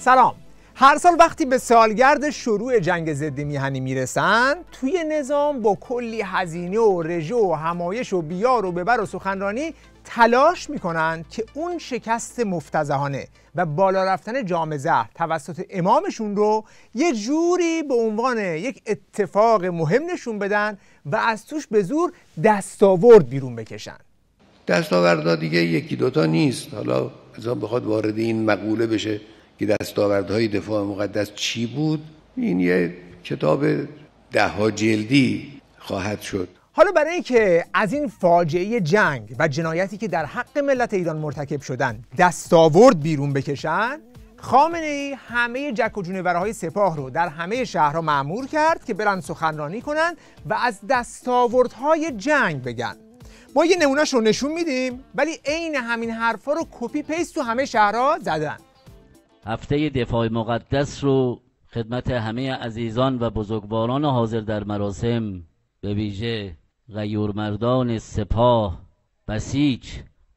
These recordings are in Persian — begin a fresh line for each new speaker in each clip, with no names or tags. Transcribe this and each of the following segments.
سلام. هر سال وقتی به سالگرد شروع جنگ ضد میهنی میرسن، توی نظام با کلی هزینه و رژه و همایش و بیار و ببر و سخنرانی تلاش میکنن که اون شکست مفتضحانه و بالا رفتن جام زهر توسط امامشون رو یه جوری به عنوان یک اتفاق مهم نشون بدن و از توش به زور دستاورد بیرون بکشن.
دستاوردها دیگه یکی دوتا نیست. حالا مثلا بخواد وارد این مقوله بشه که دستاوردهای دفاع مقدس چی بود، این یه کتاب 10 جلدی خواهد شد.
حالا برای اینکه از این فاجعه جنگ و جنایتی که در حق ملت ایران مرتکب شدن دستاورد بیرون بکشن، خامنه‌ای همه جک و جونورهای سپاه رو در همه شهرها مأمور کرد که برن سخنرانی کنن و از دستاوردهای جنگ بگن. ما یه نمونهش رو نشون میدیم، ولی عین همین حرفا رو کپی پیست تو همه شهرها زدن.
هفته دفاع مقدس رو خدمت همه عزیزان و بزرگواران حاضر در مراسم، به ویژه غیورمردان سپاه بسیج،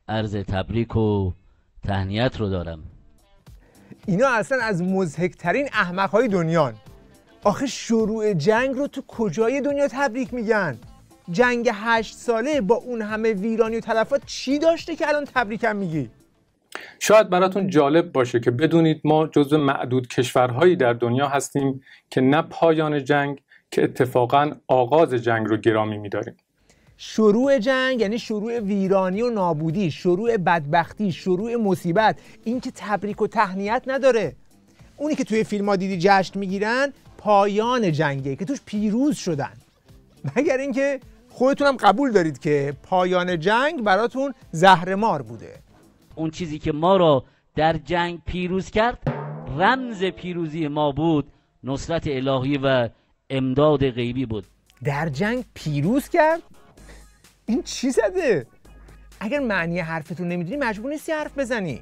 عرض تبریک و تهنیت رو دارم.
اینا اصلا از مضحک‌ترین احمق‌های دنیان. آخه شروع جنگ رو تو کجای دنیا تبریک میگن؟ جنگ 8 ساله با اون همه ویرانی و تلفات چی داشته که الان تبریکم میگی؟
شاید براتون جالب باشه که بدونید ما جزو معدود کشورهایی در دنیا هستیم که نه پایان جنگ که اتفاقاً آغاز جنگ رو گرامی می‌داریم.
شروع جنگ یعنی شروع ویرانی و نابودی، شروع بدبختی، شروع مصیبت. این که تبریک و تهنیت نداره. اونی که توی فیلم‌ها دیدی جشن میگیرن پایان جنگه که توش پیروز شدن. مگر اینکه خودتونم قبول دارید که پایان جنگ براتون زهرمار بوده.
اون چیزی که ما را در جنگ پیروز کرد، رمز پیروزی ما بود، نصرت الهی و امداد غیبی بود.
در جنگ پیروز کرد؟ این چی زده؟ اگر معنی حرفتون نمیدونی مجبور نیستی حرف بزنی.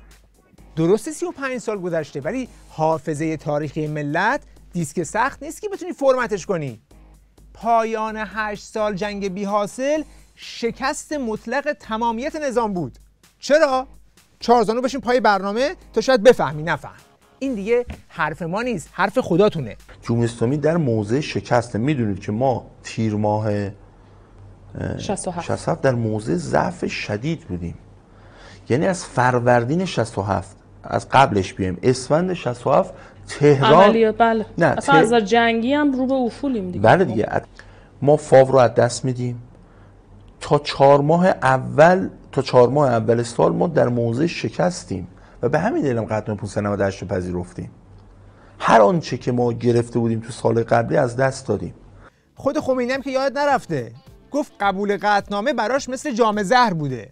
درسته 35 سال گذشته، ولی حافظه تاریخی ملت دیسک سخت نیست که بتونی فرمتش کنی. پایان 8 سال جنگ بی حاصل شکست مطلق تمامیت نظام بود. چرا؟ 4 زانو بشین پای برنامه تا شاید بفهمی. نفهم. این دیگه حرف ما نیست، حرف خداتونه.
جمهوری اسلامی در موضع شکسته. میدونید که ما تیر ماه 67 در موضع ضعف شدید بودیم. یعنی از فروردین 67 از قبلش بیایم اسفند 67 تهران
عملیات، بله، نه اصلا از جنگی هم رو به افولیم دیگه.
بله دیگه. ما فاو رو از دست میدیم. تا 4 ماه اول سال ما در موضع شکستیم و به همین دلیل هم قطعنامه 598 رو پذیرفتیم. هر آنچه که ما گرفته بودیم تو سال قبلی از دست دادیم.
خود خمینی هم که یاد نرفته گفت قبول قطعنامه براش مثل جام زهر بوده.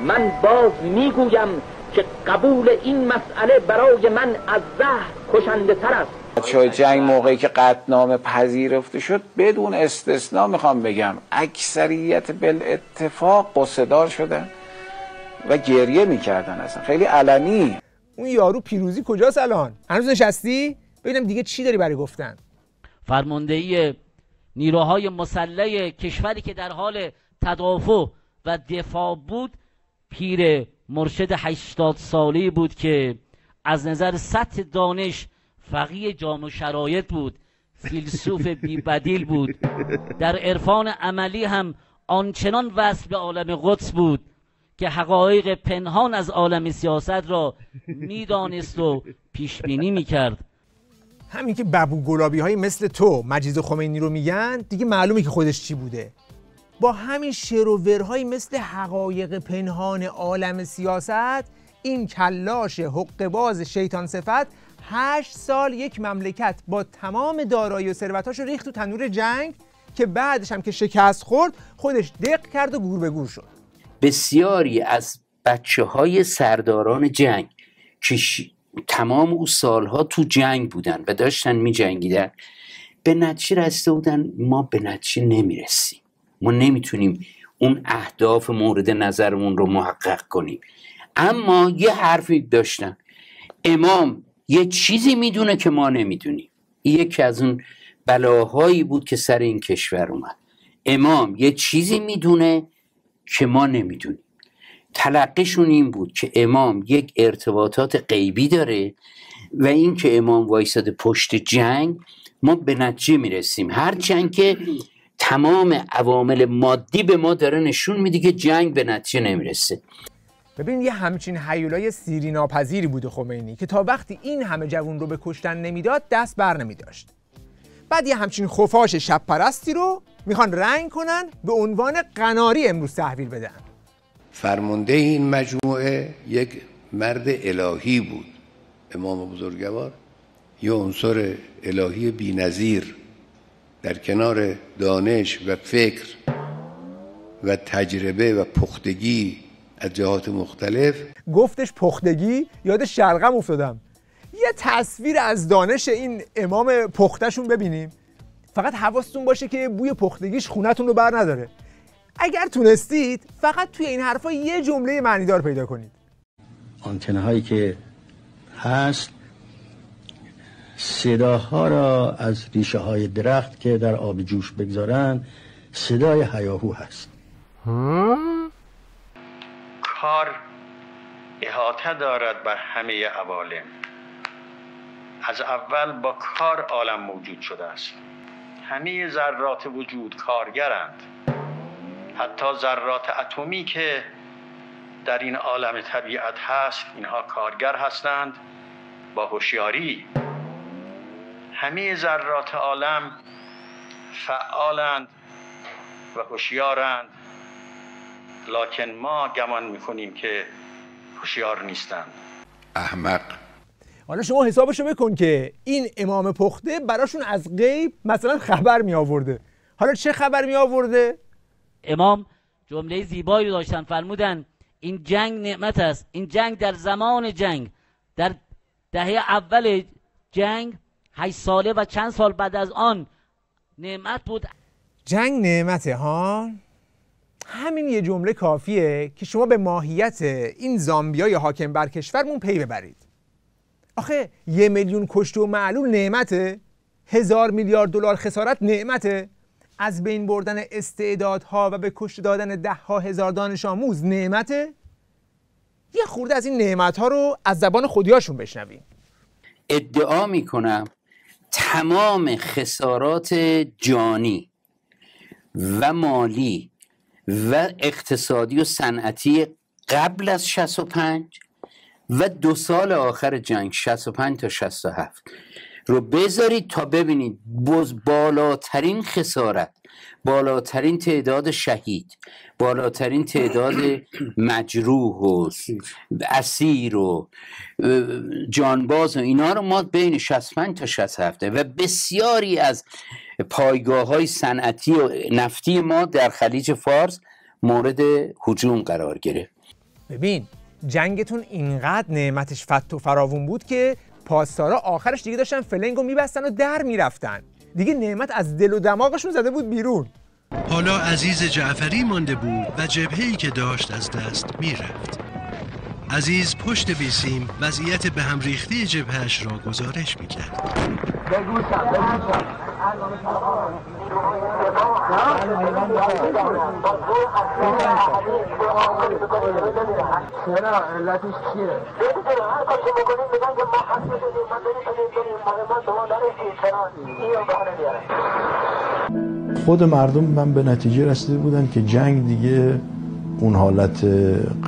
من باز میگویم که قبول این مسئله برای من از زهر کشنده تر است.
بچه‌های جنگ موقعی که قطعنامه پذیرفته شد بدون استثنا میخوام بگم اکثریت بالاتفاق قصه‌دار شدن و گریه میکردن، اصلا خیلی علنی.
اون یارو پیروزی کجاست الان؟ هنوز نشستی؟ ببینم دیگه چی داری برای گفتن.
فرماندهی نیروهای مسلح کشوری که در حال تدافع و دفاع بود، پیر مرشد 80 ساله‌ای بود که از نظر سطح دانش فقیه جامع شرایط بود، فیلسوف بی بدیل بود، در عرفان عملی هم آنچنان وصل به عالم قدس بود که حقایق پنهان از عالم سیاست را میدانست و پیش بینی میکرد.
همین که ببو گلابی های مثل تو مجید خمینی رو میگن دیگه معلومه که خودش چی بوده. با همین شعر و ورهای مثل حقایق پنهان عالم سیاست، این کلاش حقه‌باز شیطان صفت 8 سال یک مملکت با تمام دارایی و ثروتاش رو ریخت تو تنور جنگ که بعدش هم که شکست خورد خودش دق کرد و گور به گور شد.
بسیاری از بچه‌های سرداران جنگ که تمام اون سالها تو جنگ بودن و داشتن می جنگیدن، به نتیجه رسیده بودن ما به نتیجه نمیرسیم، ما نمیتونیم اون اهداف مورد نظرمون رو محقق کنیم. اما یه حرفی داشتن، امام یه چیزی میدونه که ما نمیدونیم. یکی از اون بلاهایی بود که سر این کشور اومد. امام یه چیزی میدونه که ما نمیدونیم. تلقیشون این بود که امام یک ارتباطات غیبی داره و این که امام وایساده پشت جنگ، ما به نتیجه میرسیم هرچند که تمام عوامل مادی به ما داره نشون میده که جنگ به نتیجه نمیرسه.
ببین یه همچین هیولای سیری ناپذیری بوده خمینی که تا وقتی این همه جوون رو به کشتن نمیداد دست بر نمیداشت. بعد یه همچین خفاش شب پرستی رو میخوان رنگ کنن به عنوان قناری امروز تحویل بدن.
فرمانده این مجموعه یک مرد الهی بود، امام بزرگوار، یه عنصر الهی بی‌نظیر در کنار دانش و فکر و تجربه و پختگی از جهات مختلف.
گفتش پختگی، یاد شلغم افتادم. یه تصویر از دانش این امام پختشون ببینیم. فقط حواستون باشه که بوی پختگیش خونتون رو بر نداره. اگر تونستید فقط توی این حرفا یه جمله معنیدار پیدا کنید.
آنتنه هایی که هست صداها را از ریشه های درخت که در آب جوش بگذارن صدای هیاهو هست.
کار احاطه دارد بر همه عوالم. از اول با کار عالم موجود شده است. همه ذرات وجود کارگرند. حتی ذرات اتمی که در این عالم طبیعت هست اینها کارگر هستند با هوشیاری. همه ذرات عالم فعالند و هوشیارند، لکن ما گمان میکنیم که هوشیار نیستند.
احمق.
حالا شما حسابشو بکن که این امام پخته براشون از غیب مثلا خبر می آورده. حالا چه خبر می آورده؟
امام جمله زیبایی رو داشتن، فرمودن این جنگ نعمت است. این جنگ در زمان جنگ، در دهه اول جنگ 8 ساله و چند سال بعد از آن نعمت بود.
جنگ نعمته ها؟ همین یه جمله کافیه که شما به ماهیت این زامبیای حاکم بر کشورمون پی ببرید. آخه 1 میلیون کشته و معلول نعمته؟ 1000 میلیارد دلار خسارت نعمته؟ از بین بردن استعدادها و به کشته دادن 10,000 دانش آموز نعمته؟ یه خورده از این نعمتها رو از زبان خودیاشون بشنویم.
ادعا میکنم تمام خسارات جانی و مالی و اقتصادی و صنعتی قبل از 65 و 2 سال آخر جنگ 65 تا 67 رو بذارید تا ببینید بالاترین خسارت، بالاترین تعداد شهید، بالاترین تعداد مجروح و اسیر و جانباز و اینا رو ما بین 65 تا 67 و بسیاری از پایگاه‌های صنعتی و نفتی ما در خلیج فارس مورد هجوم قرار گرفت.
ببین جنگتون اینقدر نعمتش فت و فراوون بود که پاسدارا آخرش دیگه داشتن فلنگو میبستن و در میرفتن. دیگه نعمت از دل و دماغشون زده بود بیرون.
حالا عزیز جعفری مانده بود و جبهه‌ای که داشت از دست میرفت. عزیز پشت بیسیم وضعیت به هم ریختی جبهه‌اش را گزارش میکرد.
خود مردم من به نتیجه رسیده بودن که جنگ دیگه اون حالت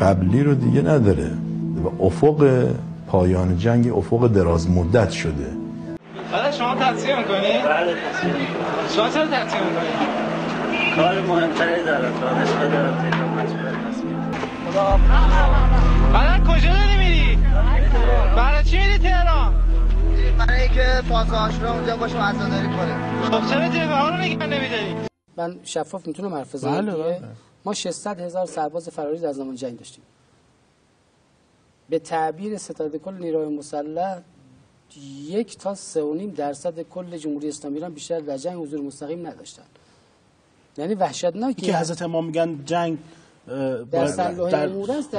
قبلی رو دیگه نداره و افق پایان جنگ افق دراز مدت شده.
بله شما تحصیل میکنی؟ بله تحصیل میکنم. شما چرا تحصیل میکنی؟ کار مهمتری دارم تا نسبت دارم بعد کجا داری میری؟ برای چی میری تهران؟ برای اینکه پاساژ رو اونجا باشم عزاداری کنه. خب چرا جبهه ها رو نگه نمیداری؟
من شفاف میتونم حرف بزنم دیگه. ما 600,000 سرباز فراری در زمان جنگ داشتیم. به تعبیر ستاد کل نیروهای مسلح 1 تا 3.5% کل جمهوری اسلامی ایران بیشتر در جنگ حضور مستقیم نداشتن. یعنی وحشتناکه
که حضرت امام میگن جنگ
در صلاح امور است،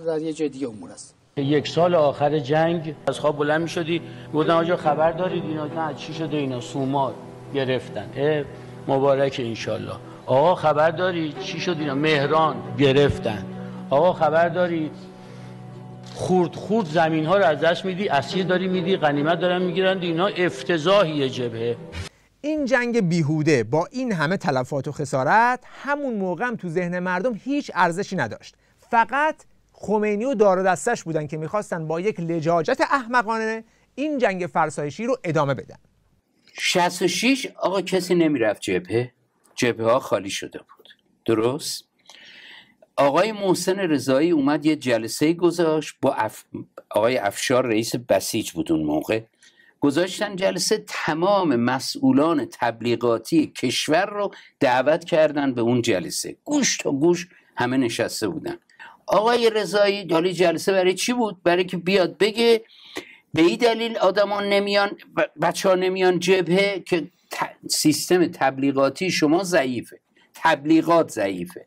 در یه جای دیگه امور است.
1 سال آخر جنگ از خواب بلند می‌شدی گفتن آقا خبر دارید اینا؟ نه چی شده اینا؟ سومار گرفتن. مبارک انشالله. آقا خبر دارید چی شد اینا؟ مهران گرفتن. آقا خبر دارید خورد زمین ها رو از دست میدی، اسیر داری میدی، غنیمت دارن میگیرن. اینا افتضاحیه جبهه.
این جنگ بیهوده با این همه تلفات و خسارت همون موقع هم تو ذهن مردم هیچ ارزشی نداشت. فقط خمینی و دار و دستش بودن که میخواستن با یک لجاجت احمقانه این جنگ فرسایشی رو ادامه بدن.
66 آقا کسی نمیرفت جبهه ها خالی شده بود، درست؟ آقای محسن رضایی اومد یه جلسه گذاشت با آقای افشار رئیس بسیج بود اون موقع، گذاشتن جلسه، تمام مسئولان تبلیغاتی کشور رو دعوت کردن به اون جلسه، گوش تا گوش همه نشسته بودن. آقای رضایی حالی جلسه برای چی بود؟ برای که بیاد بگه به این دلیل آدمان نمیان، بچه ها نمیان جبهه که سیستم تبلیغاتی شما ضعیفه، تبلیغات ضعیفه.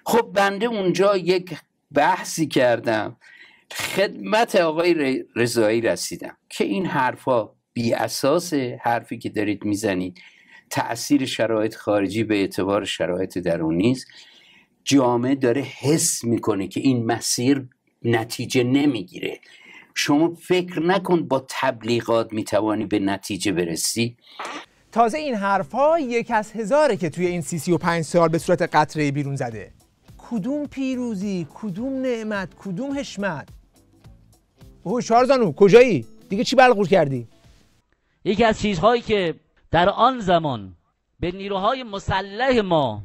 خب بنده اونجا یک بحثی کردم، خدمت آقای رضایی رسیدم که این حرفا بی اساسه، حرفی که دارید میزنید تأثیر شرایط خارجی به اعتبار شرایط درونی است. جامعه داره حس میکنه که این مسیر نتیجه نمیگیره. شما فکر نکن با تبلیغات میتوانی به نتیجه برسی.
تازه این حرفا یک از هزاره که توی این 35 سال به صورت قطره بیرون زده. کدوم پیروزی، کدوم نعمت، کدوم حشمت؟ اوه شارزانو کجایی؟ دیگه چی بلغور کردی؟
یکی از چیزهایی که در آن زمان به نیروهای مسلح ما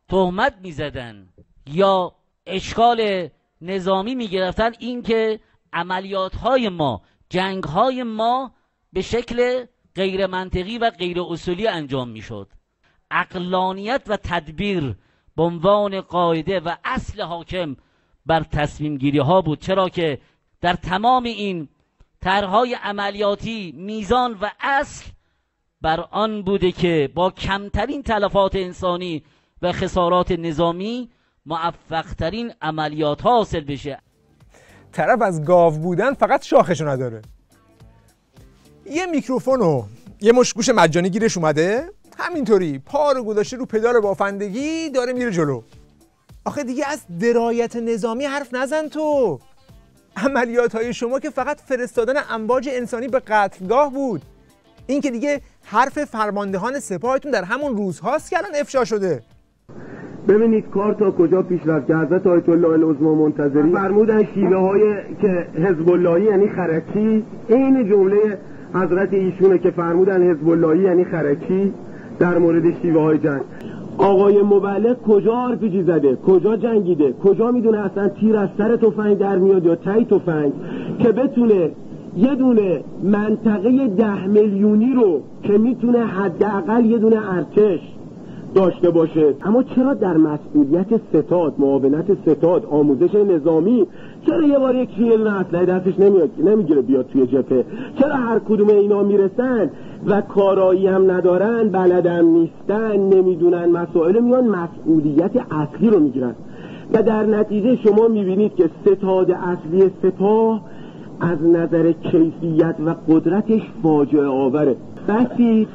تهمت میزدن یا اشکال نظامی میگرفتن این که عملیاتهای ما، جنگهای ما به شکل غیر منطقی و غیر اصولی انجام میشد. عقلانیت و تدبیر به عنوان قاعده و اصل حاکم بر تصمیم گیری ها بود، چرا که در تمام این طرحهای عملیاتی میزان و اصل بر آن بوده که با کمترین تلفات انسانی و خسارات نظامی موفقترین عملیات ها حاصل بشه.
طرف از گاو بودن فقط شاخشو نداره. یه میکروفون و یه مشگوش مجانی گیرش اومده، همینطوری پا رو گذاشته رو پدال بافندگی داره میره جلو. آخه دیگه از درایت نظامی حرف نزن تو. عملیات های شما که فقط فرستادن امواج انسانی به قتلگاه بود. این که دیگه حرف فرماندهان سپاهتون در همون روزهاست که الان افشا شده.
ببینید کار تا کجا پیشرفت کرده. آیت الله العظما منتظری فرمودن شیوه های که حزب اللهی یعنی خرکی، این جمله حضرت ایشونه که فرمودن حزب اللهی یعنی خرکی در مورد شیوه های جنگ. آقای مبلغ کجا آرپیجی زده، کجا جنگیده، کجا میدونه اصلا تیر از سر تفنگ در میاد یا تای تفنگ که بتونه یه دونه منطقه 10 میلیونی رو که میتونه حداقل یه دونه ارتش داشته باشه. اما چرا در مسئولیت ستاد، معاونت ستاد، آموزش نظامی، چرا یه بار یک یه دونه اسلحه دستش نمیگیره بیاد توی جبهه؟ چرا هر کدوم اینا میرسن و کارایی هم ندارن، بلدم نیستن، نمیدونن مسائل، میان مسئولیت اصلی رو میگیرن و در نتیجه شما میبینید که ستاد اصلی سپاه از نظر کیفیت و قدرتش فاجعه آوره. بسی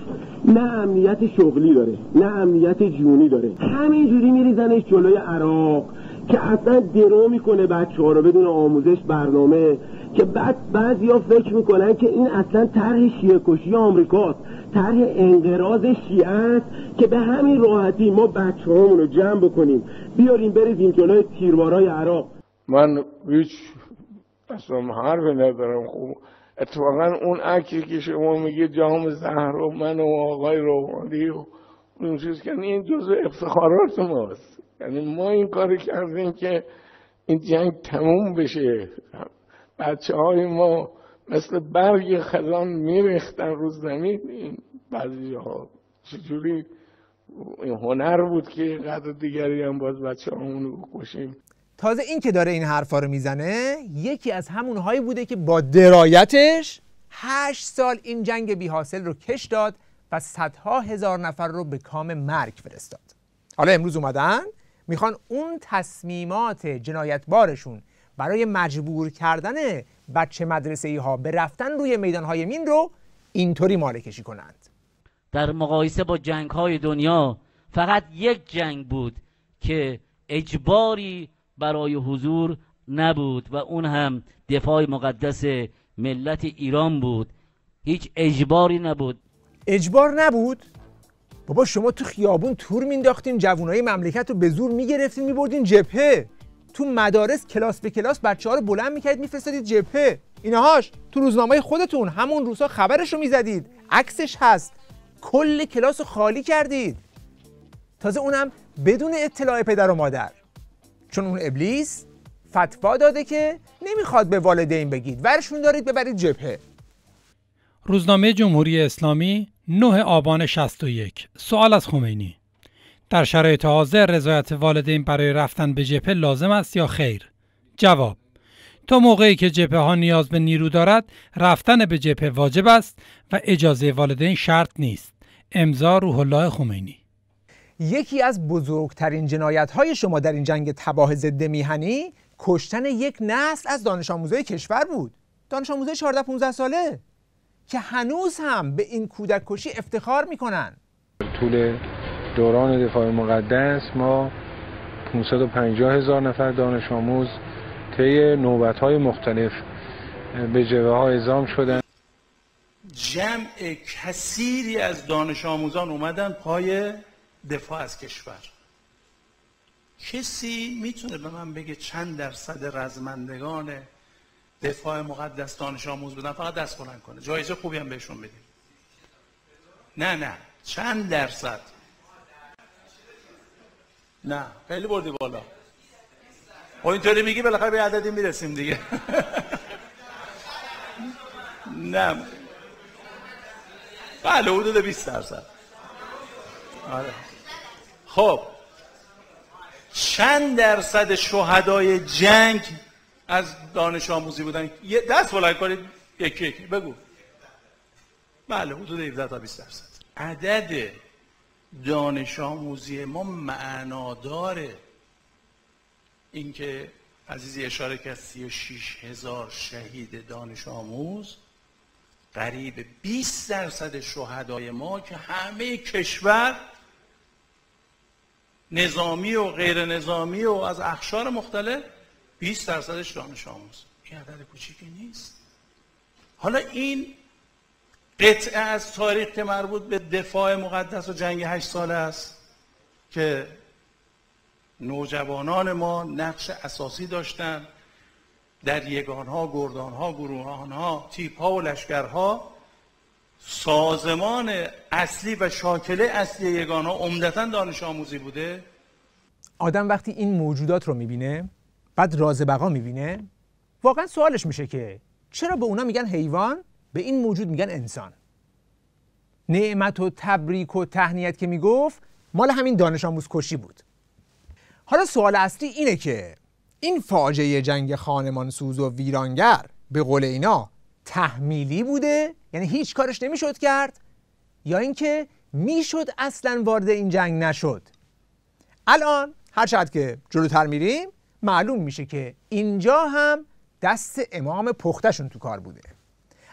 نه امنیت شغلی داره، نه امنیت جونی داره، همینجوری میریزنش جلوی عراق که اصلا درو میکنه بچه ها رو بدون آموزش برنامه، که بعد بعضیا فکر میکنن که این اصلا طرح شیعه کشی آمریکاست، طرح انقراض شیعه است که به همین راحتی ما بچه هامون رو جمع بکنیم بیاریم بریزیم جلوی تیربارای عراق.
من هیچ اصلا حرفی ندارم. خوب اتفاقا اون عکسی که شما میگه جام زهرا من و آقای روحانی و اون چیز که این جزء افتخارات ماست. یعنی ما این کاری کردیم که این جنگ تموم بشه. بچه های ما مثل برگ خزان میریختن رو زمین. این بعضی جاها چجوری این هنر بود که قدر دیگری هم باز بچه همون رو کشیم.
تازه این که داره این حرفا رو میزنه یکی از همون هایی بوده که با درایتش 8 سال این جنگ بی حاصل رو کش داد و صدها هزار نفر رو به کام مرگ فرستاد. حالا امروز اومدن میخوان اون تصمیمات جنایتبارشون برای مجبور کردن بچه مدرسه‌ای ها به رفتن روی میدانهای مین رو اینطوری ماله کشی کنند.
در مقایسه با جنگ های دنیا فقط یک جنگ بود که اجباری برای حضور نبود و اون هم دفاع مقدس ملت ایران بود. هیچ اجباری نبود.
اجبار نبود؟ بابا شما تو خیابون تور مینداختین، جوانای مملکت رو به زور میگرفتین میبردین جبهه، تو مدارس کلاس به کلاس بچه‌ها رو بلند میکردید میفرستادید جبهه. اینهاش تو روزنامه خودتون همون روزها خبرش رو میزدید، عکسش هست، کل کلاس رو خالی کردید، تازه اونم بدون اطلاع پدر و مادر، چون اون ابلیس فتوا داده که نمیخواد به والدین بگید، ورشون دارید ببرید جبهه.
روزنامه جمهوری اسلامی 9 آبان 61. سوال از خمینی: در شرایط حاضر رضایت والدین برای رفتن به جبهه لازم است یا خیر؟ جواب: تا موقعی که جبهه ها نیاز به نیرو دارد، رفتن به جبهه واجب است و اجازه والدین شرط نیست. امضا روح الله خمینی.
یکی از بزرگترین جنایت‌های شما در این جنگ تباه ضد میهنی کشتن یک نسل از دانش آموزای کشور بود. دانش آموزای 14-15 ساله که هنوز هم به این کودک کشی افتخار میکنن.
طول دوران دفاع مقدس ما 550,000 نفر دانش آموز طی نوبت‌های مختلف به جبهه‌ها اعزام شدن.
جمع کثیری از دانش آموزان اومدن پای دفاع از کشور. کسی میتونه به من بگه چند درصد رزمندگان دفاع مقدس دانش آموز بودن؟ فقط دست بلند کنه، جایزه خوبی هم بهشون بدیم. نه چند درصد؟ نه خیلی بردی بالا. و اینطوری میگی بالاخره به عددی میرسیم دیگه. نه بله حدود 20%. آره. خب چند درصد شهدای جنگ از دانش آموزی بودن؟ یه دست بلند کنید یکی بگو. بله حدود 17 تا 20%. عدد دانش آموزی ما معناداره. اینکه عزیزی اشاره کرد 36,000 شهید دانش آموز، قریب 20% شهدای ما که همه کشور نظامی و غیر نظامی و از اقشار مختلف 20%ش دانش آموز. این عدد کوچیکی نیست. حالا این قطعه از تاریخ که مربوط به دفاع مقدس و جنگ 8 ساله است که نوجوانان ما نقش اساسی داشتن در یگانها، گردانها، گروهانها، تیپها و لشکرها. سازمان اصلی و شاکله اصلی یگانها عمدتاً دانش آموزی بوده.
آدم وقتی این موجودات رو میبینه، بعد راز بقا میبینه، واقعا سوالش میشه که چرا به اونا میگن حیوان، به این موجود میگن انسان؟ نعمت و تبریک و تهنیت که میگفت مال همین دانش آموز کشی بود. حالا سوال اصلی اینه که این فاجعه جنگ خانمانسوز و ویرانگر به قول اینا تحمیلی بوده، یعنی هیچ کارش نمیشد کرد، یا اینکه میشد اصلا وارد این جنگ نشد؟ الان هر چقدر که جلوتر میریم معلوم میشه که اینجا هم دست امام پختشون تو کار بوده.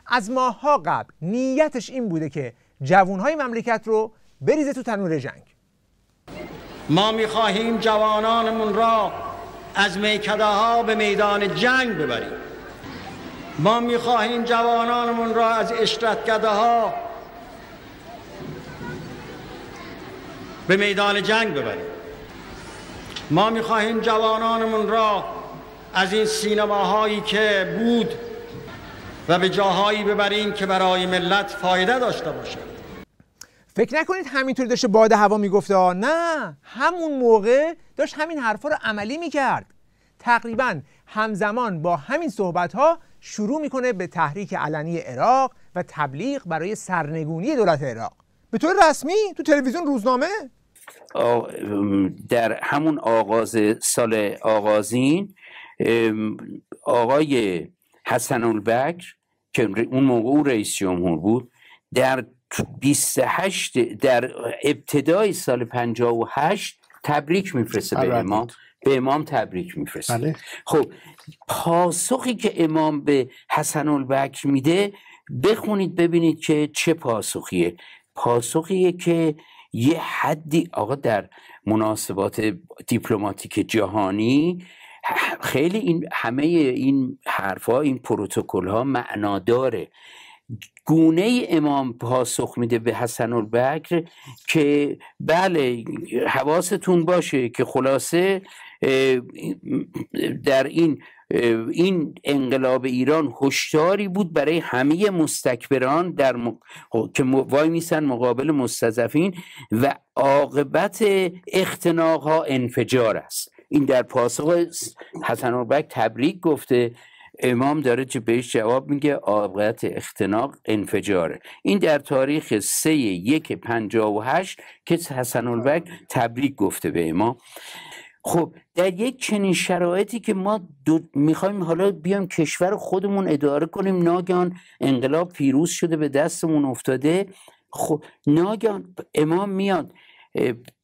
از ماه‌ها قبل نیتش این بوده که جوانهای مملکت رو بریزه تو تنور جنگ.
ما میخواهیم جوانانمون را از میکده ها به میدان جنگ ببریم. ما میخواهیم جوانانمون را از اشرتکده ها به میدان جنگ ببریم. ما میخواهیم جوانانمون را از این سینماهایی که بود و به جاهایی ببریم که برای ملت فایده داشته باشه.
فکر نکنید همینطوری داشته باد هوا میگفته، نه، همون موقع داشت همین حرفا رو عملی میکرد. تقریبا همزمان با همین صحبت ها شروع میکنه به تحریک علنی عراق و تبلیغ برای سرنگونی دولت عراق به طور رسمی تو تلویزیون، روزنامه.
در همون آغاز سال آغازین آقای حسن البکر که اون موقع او رئیس جمهور بود، در 28 در ابتدای سال 58 تبریک میفرسته به امام تبریک میفرسته.
بله.
خب پاسخی که امام به حسن البکر میده بخونید ببینید که چه پاسخیه. پاسخیه که یه حدی آقا در مناسبات دیپلماتیک جهانی خیلی این همه این حرفا، این پروتکل ها معنا داره. گونه امام پاسخ میده به حسن البکر که بله حواستون باشه که خلاصه در این انقلاب ایران هشداری بود برای همه مستکبران که وای میسن مقابل مستضعفین و عاقبت اختناق ها انفجار است. این در پاسخ حسن البکر تبریک گفته، امام داره بهش جواب میگه عاقبت اختناق انفجاره. این در تاریخ 3/1/58 که حسن البکر تبریک گفته به امام. خب در یک چنین شرایطی که ما میخوایم حالا بیام کشور خودمون اداره کنیم، ناگهان انقلاب پیروز شده به دستمون افتاده، خب ناگهان امام میاد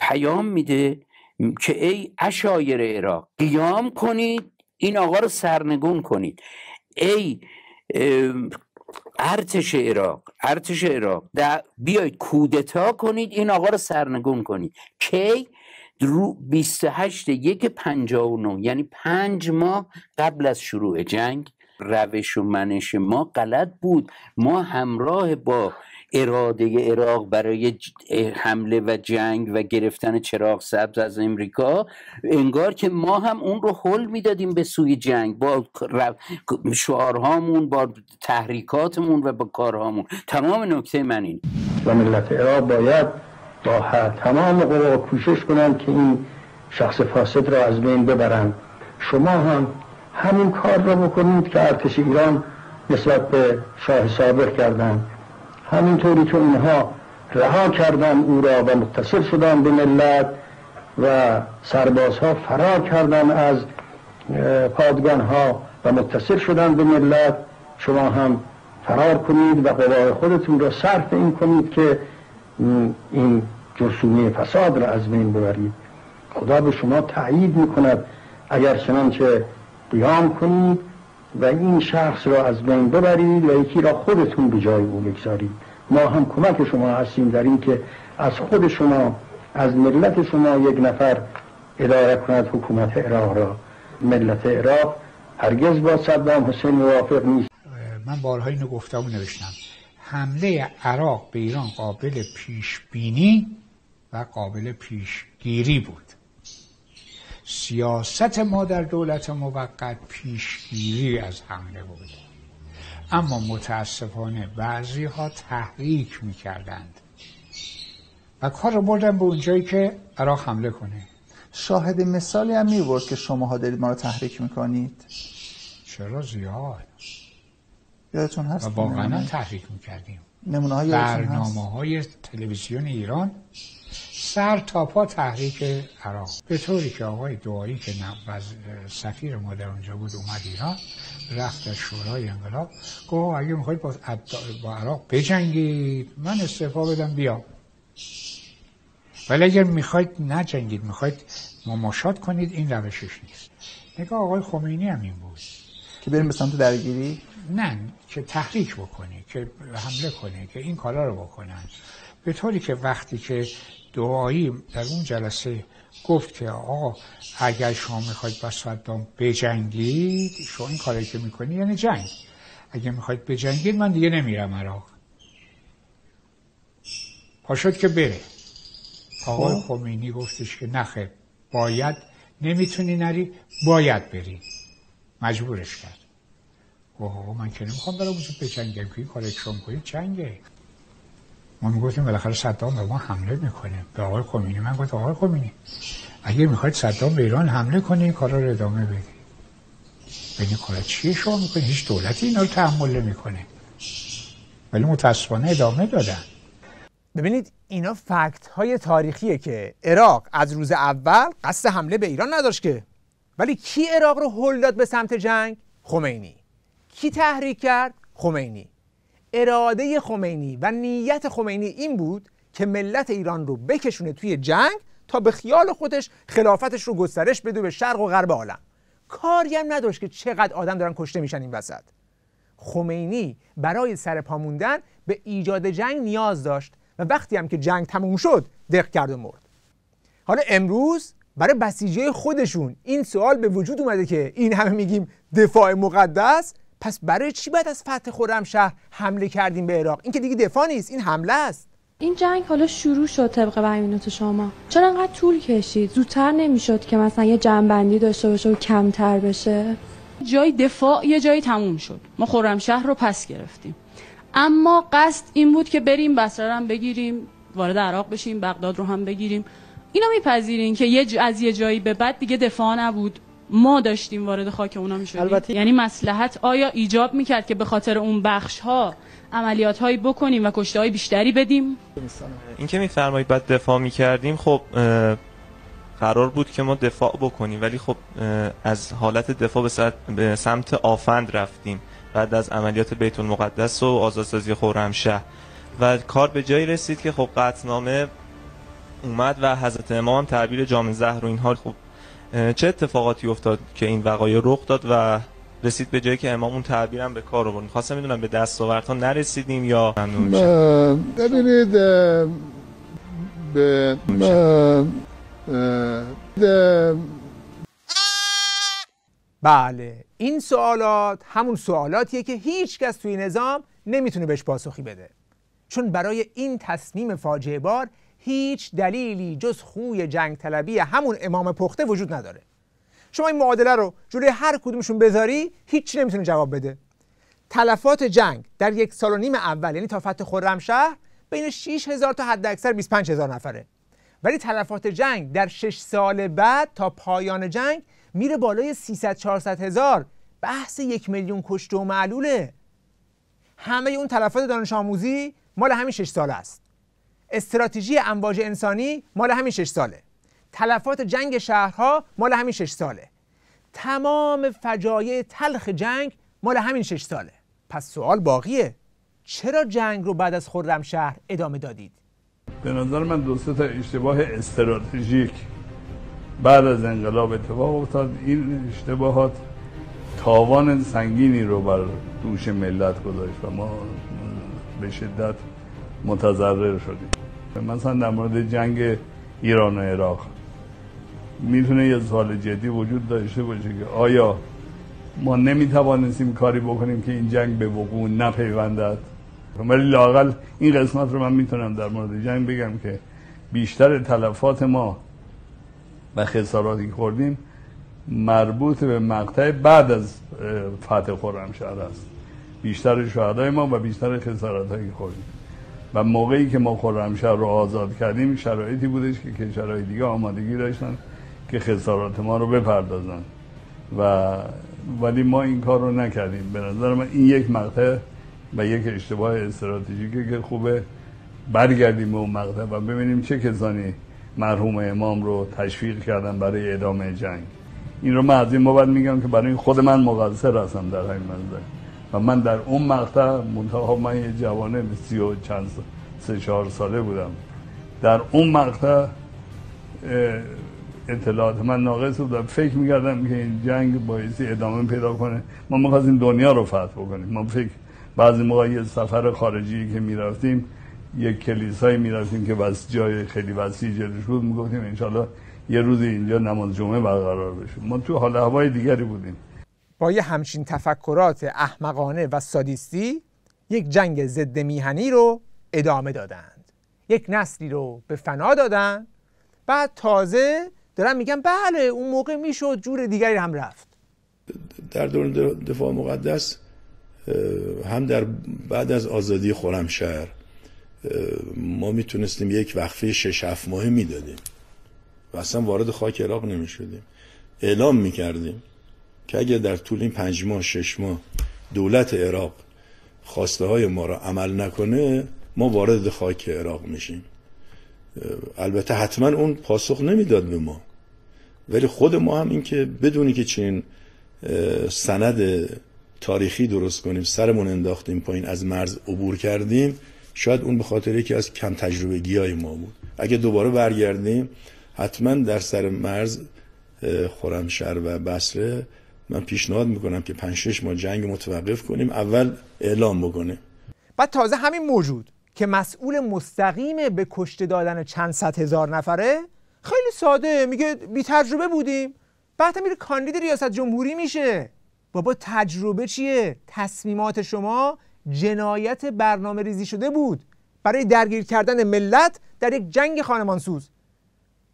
پیام میده که ای عشایر عراق قیام کنید، این آقا رو سرنگون کنید. ای ارتش عراق بیایید کودتا کنید، این آقا رو سرنگون کنید. کی؟ 28/1/59، یعنی 5 ماه قبل از شروع جنگ. روش و منش ما غلط بود. ما همراه با اراده عراق برای حمله و جنگ و گرفتن چراغ سبز از امریکا، انگار که ما هم اون رو هل میدادیم به سوی جنگ با شعارهامون، با تحریکاتمون و با کارهامون. تمام نکته من این
و ملت عراق باید با تمام قوا کوشش کنند که این شخص فاسد را از بین ببرند. شما هم همین کار را بکنید که ارتش ایران نسبت به شاه سابق کردند، همینطوری که اونها رها کردن او را و متصل شدن به ملت و سربازها فرار کردن از پادگانها و متصل شدن به ملت. شما هم فرار کنید و قوای خودتون را صرف این کنید که این جرثومه فساد را از بین ببرید. خدا به شما تأیید میکند اگر چنانچه قیام کنید و این شخص را از بین ببرید و یکی را خودتون به جای او بگذارید. ما هم کمک شما هستیم در این که از خود شما، از ملت شما یک نفر اداره کند حکومت عراق را. ملت عراق هرگز با صدام حسین موافق نیست.
من بارها اینو گفتم و نوشتم، حمله عراق به ایران قابل پیش بینی و قابل پیشگیری بود. سیاست ما در دولت موقت پیشگیری از حمله بود، اما متاسفانه بعضی ها تحریک میکردند و کار رو بردن به اونجایی که عراق حمله کنه.
شاهد مثالی هم می‌برد که شماها دارید ما رو تحریک میکنید؟
چرا زیاد.
یادتون هست؟
و واقعا تحریک میکردیم.
نمونه‌های
برنامه‌های تلویزیون ایران سر تا پا تحریک عراق، به طوری که آقای دعایی که سفیر ما در اونجا بود اومد ایران، رفت در شورای انقلاب گفت اگه میخواید با عراق بجنگید من استعفا بدم بیام، ولی اگر میخواید نجنگید، میخواید مماشات کنید، این روشش نیست. نگاه آقای خمینی هم این بود
که بریم به سمت درگیری،
نه که تحریک بکنی، که حمله کنی، که این کارا رو بکنن، به طوری که وقتی که دعایی در اون جلسه گفت که آقا اگر شما میخواید با صدام بجنگید، شما این کاری که میکنی یعنی جنگ، اگر میخواید بجنگید من دیگه نمیرم عراق، پاشد که بره. آقای خمینی گفتش که نخیر، باید، نمیتونی نری، باید بری، مجبورش کرد. آقا من که نمیخوام برای اونجا بجنگم که این کاری که شما کنید جنگه. ما میگفتیم بالاخره صدام به ما حمله میکنه. به آقای خمینی من گفت آقای خمینی اگه میخواید صدام به ایران حمله کنه این کارا رو ادامه بدید. ببین کارا چیه شما میکنید؟ هیچ دولتی اینا رو تحمل نمیکنه. ولی متاسفانه ادامه دادن.
ببینید اینا فکت های تاریخیه که عراق از روز اول قصد حمله به ایران نداشت که، ولی کی عراق رو هل داد به سمت جنگ؟ خمینی. کی تحریک کرد؟ خمینی. اراده خمینی و نیت خمینی این بود که ملت ایران رو بکشونه توی جنگ تا به خیال خودش خلافتش رو گسترش بده به شرق و غرب عالم. کاری هم نداشت که چقدر آدم دارن کشته میشن این وسط. خمینی برای سر پا موندن به ایجاد جنگ نیاز داشت و وقتی هم که جنگ تموم شد دق کرد و مرد. حالا امروز برای بسیجی خودشون این سوال به وجود اومده که این همه میگیم دفاع مقدس، پس برای چی باید از فتح خرمشهر حمله کردیم به عراق؟ این که دیگه دفاع نیست، این حمله است.
این جنگ حالا شروع شد طبق بیانات شما، چرا انقدر طول کشید؟ زودتر نمیشد که مثلا یه جنبندی داشته باشه و کمتر بشه؟
جای دفاع یه جایی تموم شد، ما خرمشهر رو پس گرفتیم، اما قصد این بود که بریم بصره رو بگیریم، وارد عراق بشیم، بغداد رو هم بگیریم. اینا میپذیرین که از یه جایی به بعد دیگه دفاع نبود، ما داشتیم وارد خاک اونا میشدیم؟ البته یعنی مصلحت آیا ایجاب میکرد که به خاطر اون بخش ها عملیات هایی بکنیم و کشته های بیشتری بدیم؟
این که میفرمایید بعد دفاع میکردیم، خب قرار بود که ما دفاع بکنیم، ولی خب از حالت دفاع به سمت آفند رفتیم بعد از عملیات بیت المقدس و آزادسازی خرمشهر و کار به جایی رسید که خب قطعنامه اومد و حضرت امام تعبیر جام زهر و اینها. خب چه اتفاقاتی افتاد که این وقایع رخ داد و رسید به جایی که امام اون تعبیرم به کار آورد؟ خواستم میدونم به دستاوردها نرسیدیم یا
ببینید
بله، این سوالات همون سوالاتیه که هیچ کس توی نظام نمیتونه بهش پاسخی بده، چون برای این تصمیم فاجعه بار هیچ دلیلی جز خوی جنگ طلبی همون امام پخته وجود نداره. شما این معادله رو جلوی هر کدومشون بذاری هیچ نمیتونه جواب بده. تلفات جنگ در 1.5 سال اول، یعنی تا فتح خرمشهر، بین 6,000 تا حداکثر 25,000 نفره، ولی تلفات جنگ در 6 سال بعد تا پایان جنگ میره بالای 300-400 هزار. بحث 1 میلیون کشته و معلوله. همه اون تلفات دانش آموزی مال همین 6 ساله است. استراتژی امواج انسانی مال همین 6 ساله. تلفات جنگ شهرها مال همین 6 ساله. تمام فجایع تلخ جنگ مال همین 6 ساله. پس سوال باقیه، چرا جنگ رو بعد از خرمشهر ادامه دادید؟
به نظر من 2-3 تا اشتباه استراتژیک بعد از انقلاب اتفاق افتاد. این اشتباهات تاوان سنگینی رو بر دوش ملت گذاشت و ما به شدت متضرر شدیم. مثلا در مورد جنگ ایران و عراق میتونه یه سوال جدی وجود داشته باشه که آیا ما نمیتوانستیم کاری بکنیم که این جنگ به وقوع نپیوندد؟ ولی لااقل این قسمت رو من میتونم در مورد جنگ بگم که بیشتر تلفات ما و خساراتی که خوردیم مربوط به مقطع بعد از فتح خرمشهر است. بیشتر شهدای ما و بیشتر خسارتایی که خوردیم و موقعی که ما خرمشهر رو آزاد کردیم شرایطی بودش که کشورهای دیگه آمادگی داشتن که خسارات ما رو بپردازن ولی ما این کار رو نکردیم. به نظر من این یک مقطع و یک اشتباه استراتژیکه که خوبه برگردیم به اون مقطع و ببینیم چه کسانی مرحوم امام رو تشویق کردن برای ادامه جنگ. این رو من از این بابت میگم که برای خود من مقصر هستم در همین منظر و من در اون مقطع منتها من یه جوانه 3-4 ساله بودم. در اون مقطع اطلاعات من ناقص بود و فکر میکردم که این جنگ بایستی ادامه پیدا کنه. ما می‌خواستیم دنیا رو فتح بکنیم. ما بعضی موقع یه سفر خارجی که میرفتیم یک کلیسایی میرفتیم که جای خیلی وسیع جلوش بود، میگفتیم انشالله یه روزی اینجا نماز جمعه برقرار بشه. ما تو حال هوای دیگری بودیم.
با یه همچین تفکرات احمقانه و سادیستی یک جنگ ضد میهنی رو ادامه دادند، یک نسلی رو به فنا دادن. بعد تازه دارن میگن بله اون موقع میشد جور دیگری هم رفت.
در دوران دفاع مقدس هم در بعد از آزادی خرمشهر ما میتونستیم یک وقفه 6-7 ماهه میدادیم و اصلا وارد خاک عراق نمیشدیم. اعلام میکردیم که اگر در طول این 5 ماه 6 ماه دولت عراق خواسته های ما را عمل نکنه ما وارد خاک عراق میشیم. البته حتما اون پاسخ نمیداد به ما، ولی خود ما هم این که بدونی که چنین سند تاریخی درست کنیم سرمون انداختیم پایین، از مرز عبور کردیم، شاید اون به خاطر یکی از کم تجربگی‌های ما بود. اگه دوباره برگردیم حتما در سر مرز خرمشهر و بصره من پیشنهاد میکنم که 5-6 ماه جنگ متوقف کنیم، اول اعلام بکنیم.
بعد تازه همین موجود که مسئول مستقیم به کشته دادن چند صد هزار نفره خیلی ساده میگه بی تجربه بودیم، بعد میره کاندید ریاست جمهوری میشه. بابا تجربه چیه؟ تصمیمات شما جنایت برنامه ریزی شده بود برای درگیر کردن ملت در یک جنگ خانمانسوز.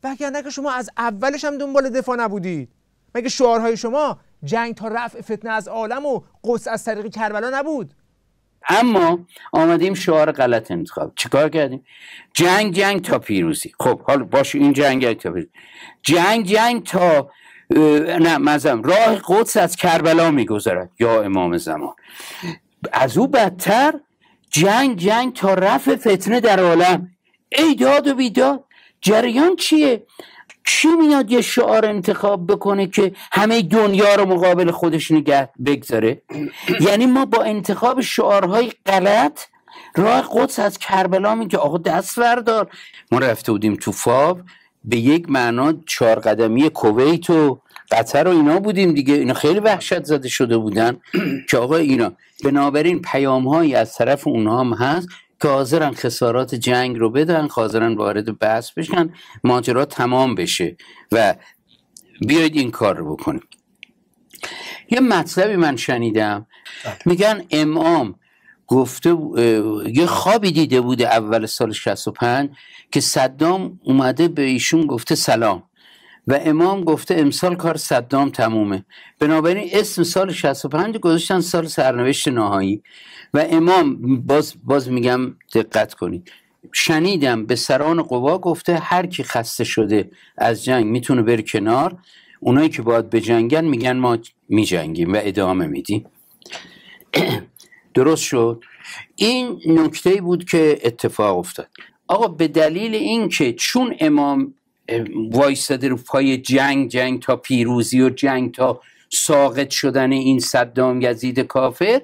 وگرنه که شما از اولش هم دنبال دفاع نبودید. مگه شعارهای شما جنگ تا رفع فتنه از عالم و قدس از طریق کربلا نبود؟
اما آمدیم شعار غلط انتخاب. چیکار کردیم؟ جنگ تا پیروزی. خب حالا باشه، این جنگ تا پیروزی. جنگ تا راه قدس از کربلا میگذرد یا امام زمان. از او بدتر جنگ تا رفع فتنه در عالم. ای داد و بیداد، جریان چیه؟ کی میاد یه شعار انتخاب بکنه که همه دنیا رو مقابل خودش نگه بگذاره؟ یعنی ما با انتخاب شعارهای غلط راه قدس از کربلا میگه آقا دست بردار. ما رفته بودیم تو فاو، به یک معنا 4 قدمی کویت و قطر و اینا بودیم دیگه. اینا خیلی وحشت زده شده بودن که آقا اینا، بنابراین پیام‌هایی از طرف اونها هم هست که حاضرن خسارات جنگ رو بدن، حاضرن وارد بحث بشن، ماجرا تمام بشه و بیایید این کار رو بکنیم. یه مطلبی من شنیدم، میگن امام گفته یه خوابی دیده بوده اول سال 65 که صدام اومده به ایشون گفته سلام و امام گفته امسال کار صدام تمومه، بنابراین اسم سال 65 گذاشتن سال سرنوشت نهایی. و امام باز میگم دقت کنید، شنیدم به سران قوا گفته هر کی خسته شده از جنگ میتونه بره کنار، اونایی که باید بجنگن میگن ما میجنگیم و ادامه میدیم. درست شد. این نکته بود که اتفاق افتاد. آقا به دلیل این که چون امام وایستاده رو پای جنگ تا پیروزی و جنگ تا ساقط شدن این صدام یزید کافر،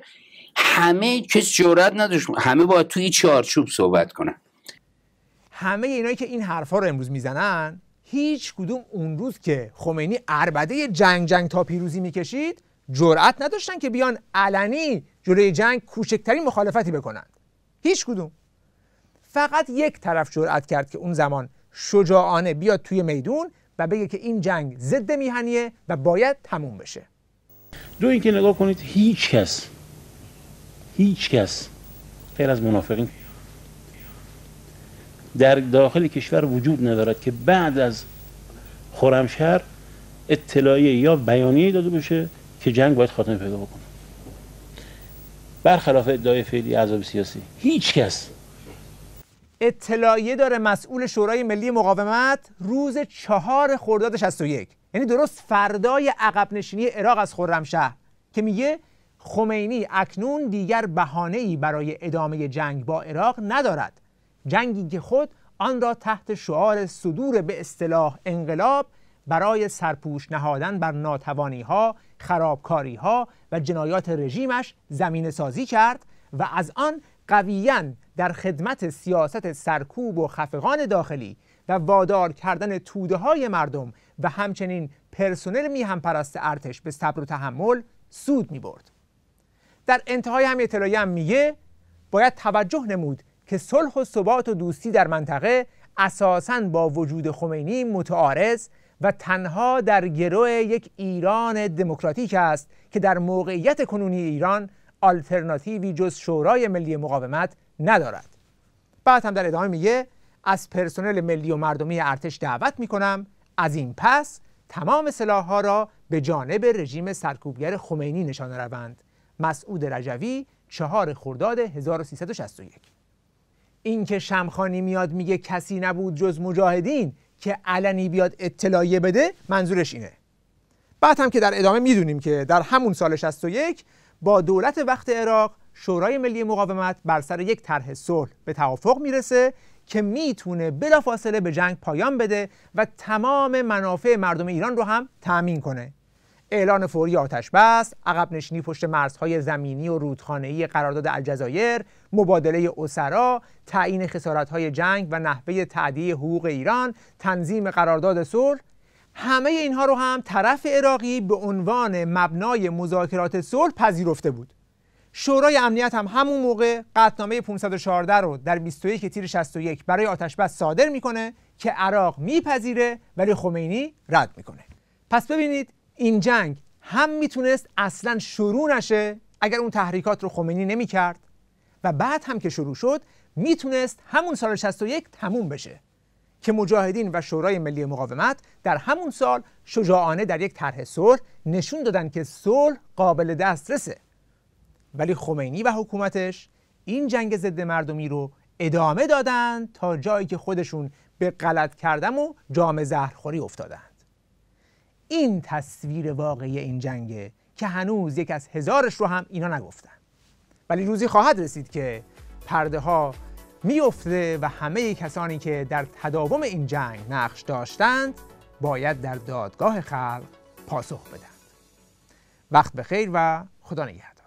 همه کس جرئت نداشت، همه باید توی چارچوب صحبت کنن.
همه اینایی که این حرفا رو امروز میزنن، هیچ کدوم اون روز که خمینی عربده جنگ تا پیروزی میکشید جرئت نداشتن که بیان علنی جلوی جنگ کوچکترین مخالفتی بکنند. هیچ کدوم. فقط یک طرف جرئت کرد که اون زمان شجاعانه بیاد توی میدون و بگه که این جنگ ضد میهنیه و باید تموم بشه.
دو اینکه نگاه کنید، هیچ کس غیر از منافقین در داخل کشور وجود ندارد که بعد از خرمشهر اطلاعیه یا بیانیه داده بشه که جنگ باید خاتمه پیدا بکنه. برخلاف ادعای فعلی احزاب سیاسی، هیچ کس.
اطلاعیه داره مسئول شورای ملی مقاومت روز 4 خرداد 61، یعنی درست فردای عقب نشینی عراق از خرمشهر، که میگه خمینی اکنون دیگر بهانه‌ای برای ادامه جنگ با عراق ندارد، جنگی که خود آن را تحت شعار صدور به اصطلاح انقلاب برای سرپوش نهادن بر ناتوانی‌ها، خرابکاری‌ها و جنایات رژیمش زمینه سازی کرد و از آن قویاً در خدمت سیاست سرکوب و خفقان داخلی و وادار کردن توده‌های مردم و همچنین پرسنل میهن پرست ارتش به صبر و تحمل سود می‌برد. در انتهای همین اطلاعیه هم میگه باید توجه نمود که صلح و ثبات و دوستی در منطقه اساساً با وجود خمینی متعارض و تنها در گرو یک ایران دموکراتیک است که در موقعیت کنونی ایران آلترناتیوی جز شورای ملی مقاومت ندارد. بعد هم در ادامه میگه از پرسنل ملی و مردمی ارتش دعوت میکنم از این پس تمام سلاح‌ها را به جانب رژیم سرکوبگر خمینی نشانه روند. مسعود رجوی 4 خرداد 1361. این که شمخانی میاد میگه کسی نبود جز مجاهدین که علنی بیاد اطلاعیه بده، منظورش اینه. بعد هم که در ادامه میدونیم که در همون سال 61 با دولت وقت عراق شورای ملی مقاومت بر سر یک طرح صلح به توافق میرسه که میتونه بلافاصله به جنگ پایان بده و تمام منافع مردم ایران رو هم تأمین کنه. اعلان فوری آتش بس، عقب نشینی پشت مرزهای زمینی و رودخانه‌ای قرارداد الجزایر، مبادله اسرا، تعیین خسارت‌های جنگ و نحوه تأدیه حقوق ایران، تنظیم قرارداد صلح، همه اینها رو هم طرف عراقی به عنوان مبنای مذاکرات صلح پذیرفته بود. شورای امنیت هم همون موقع قطعنامه 514 رو در 21 تیر 61 برای آتش‌بس صادر میکنه که عراق میپذیره ولی خمینی رد میکنه. پس ببینید این جنگ هم میتونست اصلا شروع نشه اگر اون تحریکات رو خمینی نمیکرد و بعد هم که شروع شد میتونست همون سال 61 تموم بشه که مجاهدین و شورای ملی مقاومت در همون سال شجاعانه در یک طرح صلح نشون دادن که صلح قابل دسترسه. ولی خمینی و حکومتش این جنگ ضد مردمی رو ادامه دادن تا جایی که خودشون به غلط کردن و جام زهرخوری افتادند. این تصویر واقعی این جنگه که هنوز یک از هزارش رو هم اینا نگفتن. ولی روزی خواهد رسید که پرده ها میفته و همه کسانی که در تداوم این جنگ نقش داشتند باید در دادگاه خلق پاسخ بدند. وقت بخیر و خدا نگهدار.